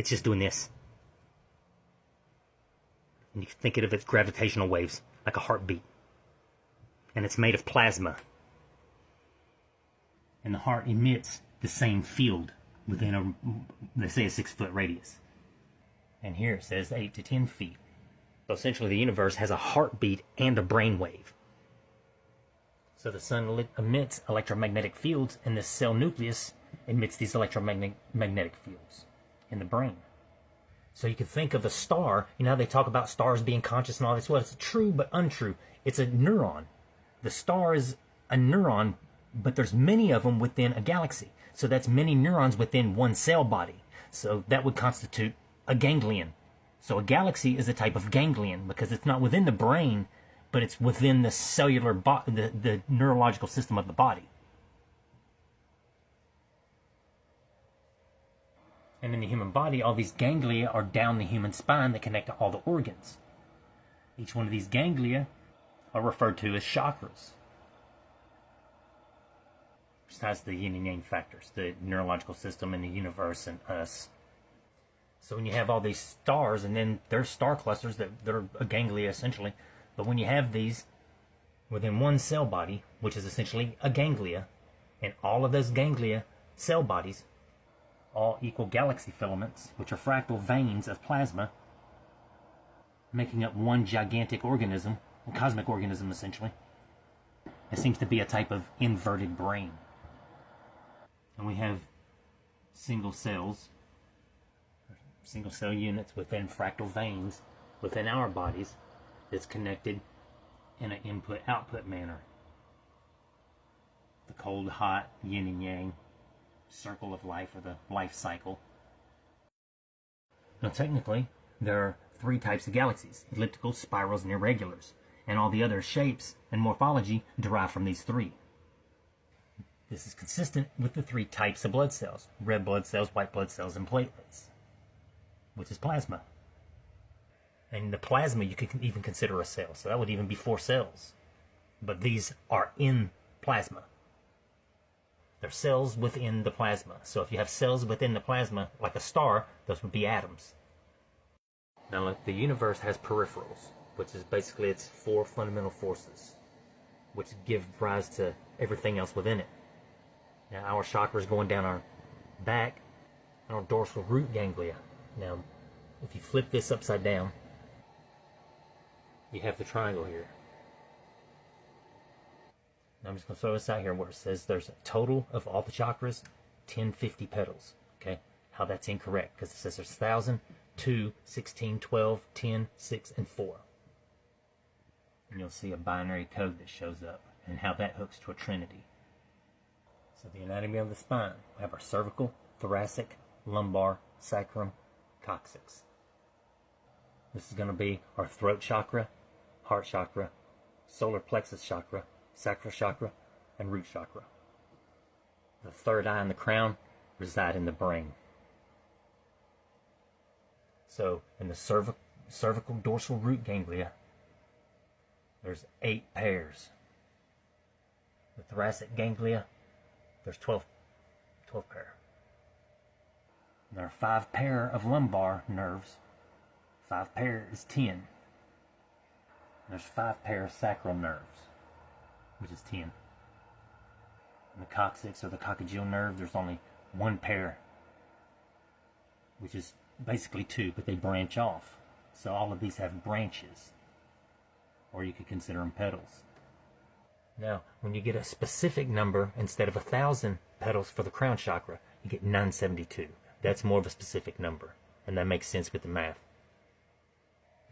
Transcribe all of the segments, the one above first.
It's just doing this. And you can think of it as gravitational waves, like a heartbeat. And it's made of plasma. And the heart emits the same field within let's say a 6-foot radius. And here it says 8 to 10 feet. So essentially the universe has a heartbeat and a brain wave. So the sun emits electromagnetic fields, and the cell nucleus emits these electromagnetic fields in the brain. So you can think of a star, you know how they talk about stars being conscious and all this? Well, it's true but untrue. It's a neuron. The star is a neuron, but there's many of them within a galaxy. So that's many neurons within one cell body. So that would constitute a ganglion. So a galaxy is a type of ganglion because it's not within the brain, but it's within the cellular, the neurological system of the body. And in the human body, all these ganglia are down the human spine that connect to all the organs. Each one of these ganglia are referred to as chakras. Besides the yin and yang factors, the neurological system and the universe and us. So when you have all these stars, and then there's star clusters that are a ganglia essentially, but when you have these within one cell body, which is essentially a ganglia, and all of those ganglia cell bodies all equal galaxy filaments, which are fractal veins of plasma, making up one gigantic organism, a cosmic organism essentially. It seems to be a type of inverted brain. And we have single cell units within fractal veins within our bodies that's connected in an input-output manner. The cold, hot, yin and yang circle of life, or the life cycle. Now technically, there are 3 types of galaxies: ellipticals, spirals, and irregulars. And all the other shapes and morphology derive from these 3. This is consistent with the 3 types of blood cells: red blood cells, white blood cells, and platelets, which is plasma. And the plasma you could even consider a cell, so that would even be 4 cells. But these are in plasma. They're cells within the plasma. So if you have cells within the plasma, like a star, those would be atoms. Now look, the universe has peripherals, which is basically its 4 fundamental forces, which give rise to everything else within it. Now our chakras going down our back, and our dorsal root ganglia. Now, if you flip this upside down, you have the triangle here. Now I'm just going to throw this out here where it says there's a total of all the chakras, 1050 petals. Okay, how that's incorrect, because it says there's 1,000, 2, 16, 12, 10, 6, and 4. And you'll see a binary code that shows up, and how that hooks to a trinity. So the anatomy of the spine, we have our cervical, thoracic, lumbar, sacrum, coccyx. This is going to be our throat chakra, heart chakra, solar plexus chakra, sacral chakra, and root chakra. The third eye and the crown reside in the brain. So in the cervical dorsal root ganglia, there's 8 pairs. The thoracic ganglia, there's 12 pair. There are 5 pair of lumbar nerves. 5 pair is 10. There's 5 pair of sacral nerves, which is 10. In the coccyx, or the coccygeal nerve, there's only 1 pair, which is basically 2, but they branch off. So all of these have branches, or you could consider them petals. Now, when you get a specific number, instead of 1,000 petals for the crown chakra, you get 972. That's more of a specific number, and that makes sense with the math.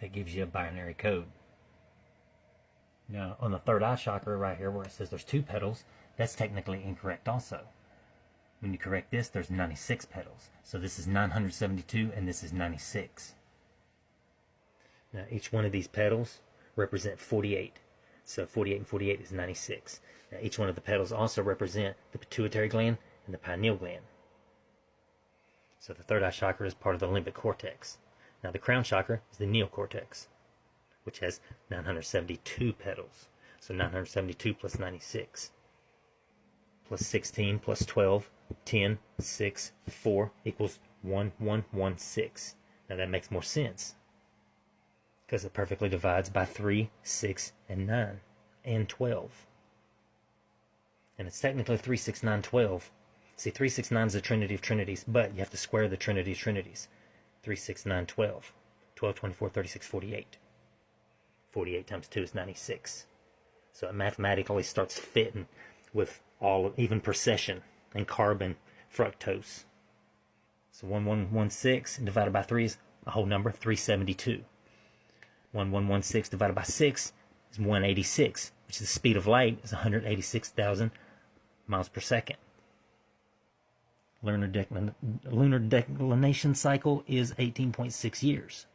That gives you a binary code. Now, on the third eye chakra right here, where it says there's 2 petals, that's technically incorrect also. When you correct this, there's 96 petals. So this is 972, and this is 96. Now, each one of these petals represent 48. So 48 and 48 is 96. Now, each one of the petals also represent the pituitary gland and the pineal gland. So the third eye chakra is part of the limbic cortex. Now the crown chakra is the neocortex, which has 972 petals. So 972 plus 96 plus 16 plus 12, 10, 6, 4 equals 1116. Now that makes more sense because it perfectly divides by 3, 6, and 9, and 12. And it's technically 3, 6, 9, 12. See, 3, 6, 9 is the trinity of trinities, but you have to square the trinity of trinities. 3, 6, 9, 12. 12, 24, 36, 48. 48 times 2 is 96. So it mathematically starts fitting with all even precession and carbon fructose. So 1116 divided by 3 is a whole number, 372. 1116 divided by 6 is 186, which is the speed of light is 186,000 miles per second. Lunar declination cycle is 18.6 years.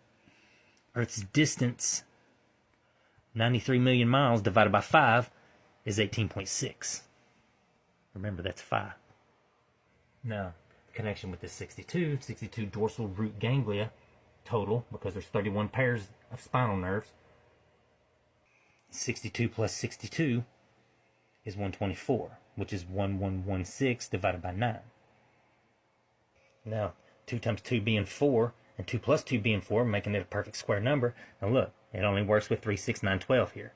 Earth's distance, 93 million miles divided by 5, is 18.6. Remember, that's 5. Now, the connection with this 62 dorsal root ganglia total, because there's 31 pairs of spinal nerves. 62 plus 62 is 124, which is 1116 divided by 9. Now, 2 times 2 being 4, and 2 plus 2 being 4, making it a perfect square number. Now look, it only works with 3, 6, 9, 12 here.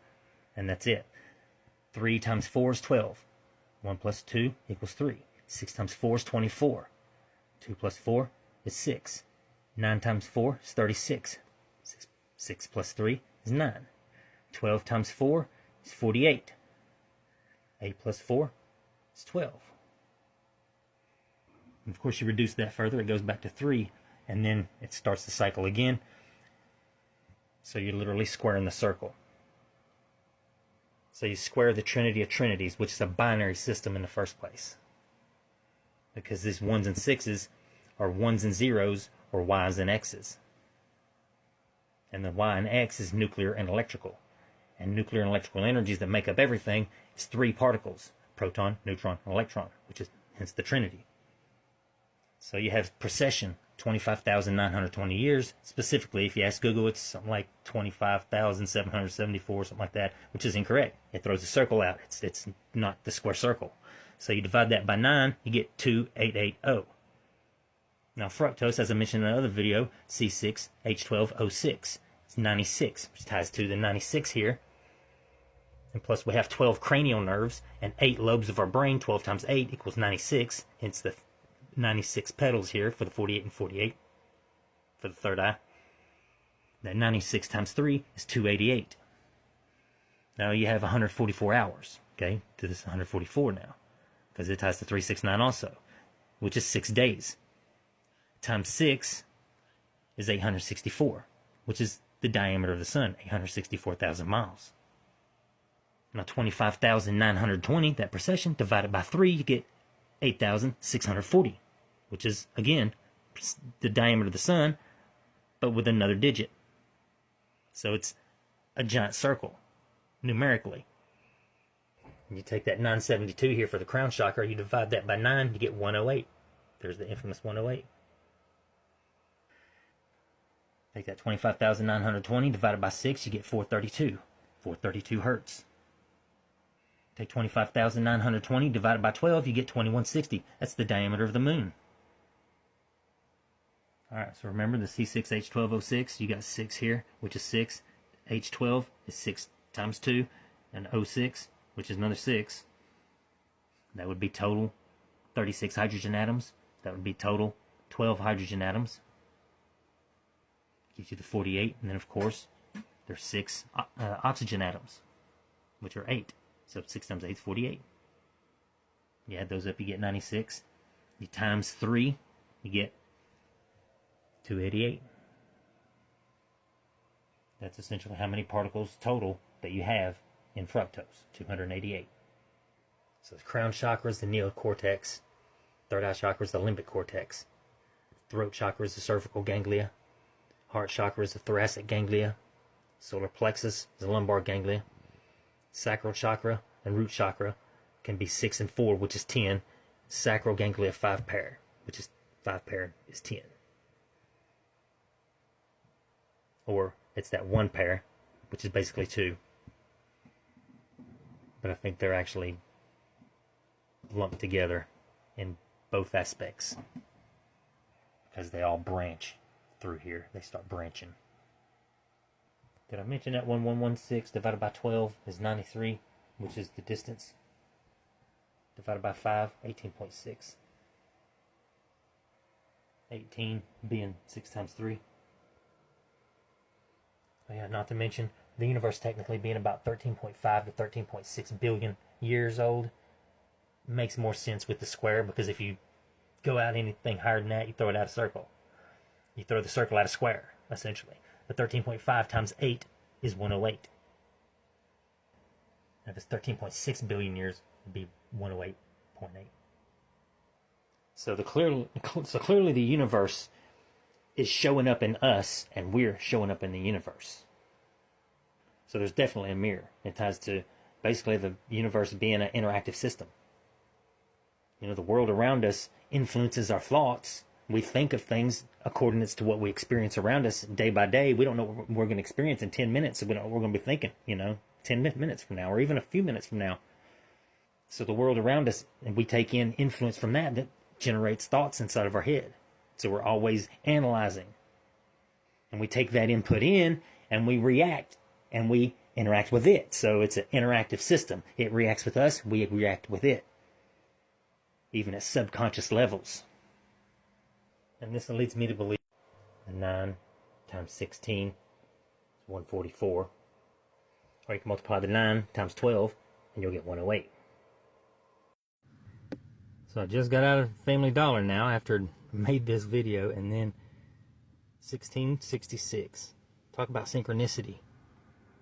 And that's it. 3 times 4 is 12. 1 plus 2 equals 3. 6 times 4 is 24. 2 plus 4 is 6. 9 times 4 is 36. 6 plus 3 is 9. 12 times 4 is 48. 8 plus 4 is 12. And of course, you reduce that further, it goes back to 3, and then it starts the cycle again. So you're literally squaring the circle. So you square the trinity of trinities, which is a binary system in the first place. Because these 1s and 6s are 1s and 0s, or y's and x's. And the y and x is nuclear and electrical. And nuclear and electrical energies that make up everything is 3 particles: proton, neutron, and electron, which is hence the trinity. So you have precession, 25,920 years. Specifically, if you ask Google, it's something like 25,774, something like that, which is incorrect. It throws a circle out. It's not the square circle. So you divide that by 9, you get 2880. Now fructose, as I mentioned in another video, C6H12O6. It's 96, which ties to the 96 here. And plus we have 12 cranial nerves and 8 lobes of our brain. 12 times 8 equals 96. Hence the 96 petals here for the 48 and 48 for the third eye. That 96 times 3 is 288. Now you have 144 hours, okay, to this 144 now, because it ties to 369 also, which is 6 days. Times 6 is 864, which is the diameter of the sun, 864,000 miles. Now 25,920, that precession, divided by 3, you get 8,640, which is, again, the diameter of the sun, but with another digit. So it's a giant circle, numerically. And you take that 972 here for the crown chakra, you divide that by 9, you get 108. There's the infamous 108. Take that 25,920 divided by 6, you get 432. 432 hertz. Take 25,920 divided by 12, you get 2160. That's the diameter of the moon. Alright, so remember the C6H12O6, you got 6 here, which is 6. H12 is 6 times 2, and O6, which is another 6. That would be total 36 hydrogen atoms. That would be total 12 hydrogen atoms. Gives you the 48, and then of course there's 6 oxygen atoms, which are 8. So 6 times 8 is 48. You add those up, you get 96. You times 3, you get 288. That's essentially how many particles total that you have in fructose, 288. So the crown chakra is the neocortex, third eye chakra is the limbic cortex, throat chakra is the cervical ganglia, heart chakra is the thoracic ganglia, solar plexus is the lumbar ganglia, sacral chakra and root chakra can be 6 and 4, which is 10. Sacral ganglia 5 pair, which is 5 pair is 10. Or it's that 1 pair, which is basically 2. But I think they're actually lumped together in both aspects, because they all branch through here. They start branching. Did I mention that 1116 divided by 12 is 93, which is the distance? Divided by 5, 18.6. 18 being 6 times 3. Oh yeah, not to mention the universe technically being about 13.5 to 13.6 billion years old. Makes more sense with the square, because if you go out anything higher than that, you throw it out of circle. You throw the circle out of square, essentially. The 13.5 times 8 is 108. And if it's 13.6 billion years, it would be 108.8. So clearly the universe is showing up in us, and we're showing up in the universe. So there's definitely a mirror. It ties to basically the universe being an interactive system. You know, the world around us influences our thoughts. We think of things according to what we experience around us day by day. We don't know what we're going to experience in 10 minutes. So we don't know what we're going to be thinking, 10 minutes from now, or even a few minutes from now. So the world around us, and we take in influence from that generates thoughts inside of our head. So we're always analyzing. And we take that input in, and we react, and we interact with it. So it's an interactive system. It reacts with us, we react with it, even at subconscious levels. And this leads me to believe 9 times 16 is 144. Or you can multiply the 9 times 12, and you'll get 108. So I just got out of Family Dollar now after I made this video, and then 1666. Talk about synchronicity.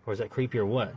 Or is that creepy or what?